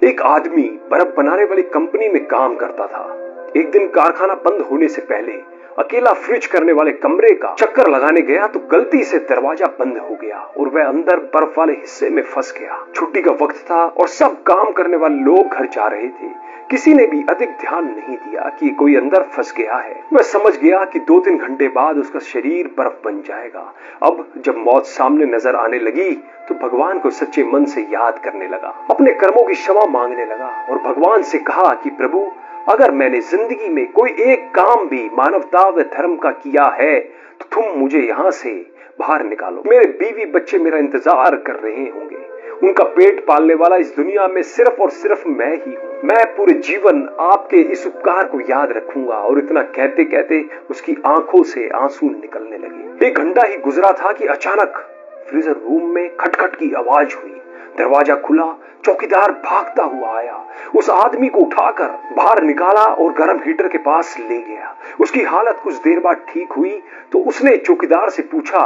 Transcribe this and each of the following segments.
एक आदमी बर्फ बनाने वाली कंपनी में काम करता था। एक दिन कारखाना बंद होने से पहले अकेला फ्रिज करने वाले कमरे का चक्कर लगाने गया तो गलती से दरवाजा बंद हो गया और वह अंदर बर्फ वाले हिस्से में फंस गया। छुट्टी का वक्त था और सब काम करने वाले लोग घर जा रहे थे। किसी ने भी अधिक ध्यान नहीं दिया कि कोई अंदर फंस गया है। वह समझ गया कि 2-3 घंटे बाद उसका शरीर बर्फ बन जाएगा। अब जब मौत सामने नजर आने लगी तो भगवान को सच्चे मन से याद करने लगा, अपने कर्मों की क्षमा मांगने लगा और भगवान से कहा कि प्रभु, अगर मैंने जिंदगी में कोई एक काम भी मानवता व धर्म का किया है तो तुम मुझे यहाँ से बाहर निकालो। मेरे बीवी बच्चे मेरा इंतजार कर रहे होंगे। उनका पेट पालने वाला इस दुनिया में सिर्फ और सिर्फ मैं ही हूँ। मैं पूरे जीवन आपके इस उपकार को याद रखूंगा। और इतना कहते कहते उसकी आंखों से आंसू निकलने लगे। 1 घंटा ही गुजरा था कि अचानक फ्रीजर रूम में खटखट की आवाज हुई। दरवाजा खुला, चौकीदार भागता हुआ आया, उस आदमी को उठाकर बाहर निकाला और गर्म हीटर के पास ले गया। उसकी हालत कुछ देर बाद ठीक हुई तो उसने चौकीदार से पूछा,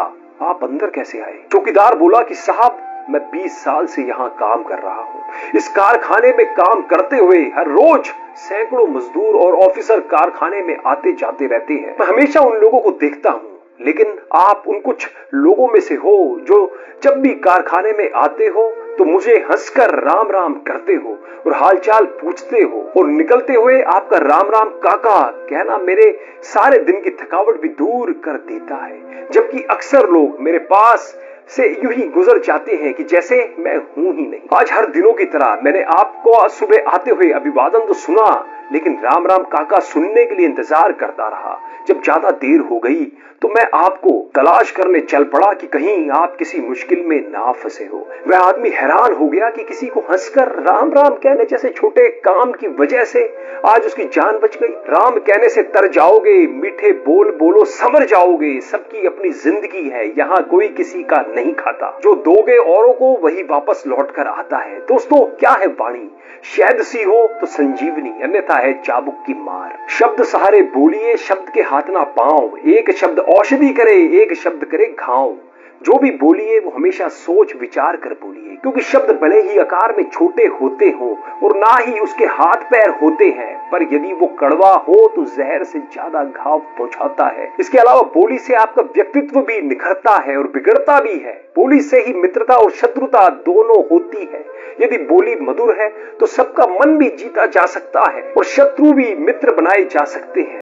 आप अंदर कैसे आए? चौकीदार बोला कि साहब, मैं 20 साल से यहाँ काम कर रहा हूँ। इस कारखाने में काम करते हुए हर रोज सैकड़ों मजदूर और ऑफिसर कारखाने में आते जाते रहते हैं। मैं हमेशा उन लोगों को देखता हूँ, लेकिन आप उन कुछ लोगों में से हो जो जब भी कारखाने में आते हो तो मुझे हंसकर राम राम करते हो और हालचाल पूछते हो और निकलते हुए आपका राम राम काका कहना मेरे सारे दिन की थकावट भी दूर कर देता है। जबकि अक्सर लोग मेरे पास से यूं ही गुजर जाते हैं कि जैसे मैं हूं ही नहीं। आज हर दिनों की तरह मैंने आपको सुबह आते हुए अभिवादन तो सुना, लेकिन राम राम काका सुनने के लिए इंतजार करता रहा। जब ज्यादा देर हो गई तो मैं आपको तलाश करने चल पड़ा कि कहीं आप किसी मुश्किल में ना फंसे हो। वह आदमी हैरान हो गया कि किसी को हंसकर राम राम कहने जैसे छोटे काम की वजह से आज उसकी जान बच गई। राम कहने से तर जाओगे, मीठे बोल बोलो संवर जाओगे। सबकी अपनी जिंदगी है, यहाँ कोई किसी का नहीं खाता। जो दोगे औरों को वही वापस लौट कर आता है। दोस्तों, क्या है वाणी? शहद सी हो तो संजीवनी, अन्यथा है चाबुक की मार। शब्द सहारे बोलिए, शब्द के हाथ ना पांव। एक शब्द औषधि करे, एक शब्द करे घाव। जो भी बोलिए वो हमेशा सोच विचार कर बोलिए, क्योंकि शब्द भले ही आकार में छोटे होते हो और ना ही उसके हाथ पैर होते हैं, पर यदि वो कड़वा हो तो जहर से ज्यादा घाव पहुंचाता है। इसके अलावा बोली से आपका व्यक्तित्व भी निखरता है और बिगड़ता भी है। बोली से ही मित्रता और शत्रुता दोनों होती है। यदि बोली मधुर है तो सबका मन भी जीता जा सकता है और शत्रु भी मित्र बनाए जा सकते हैं।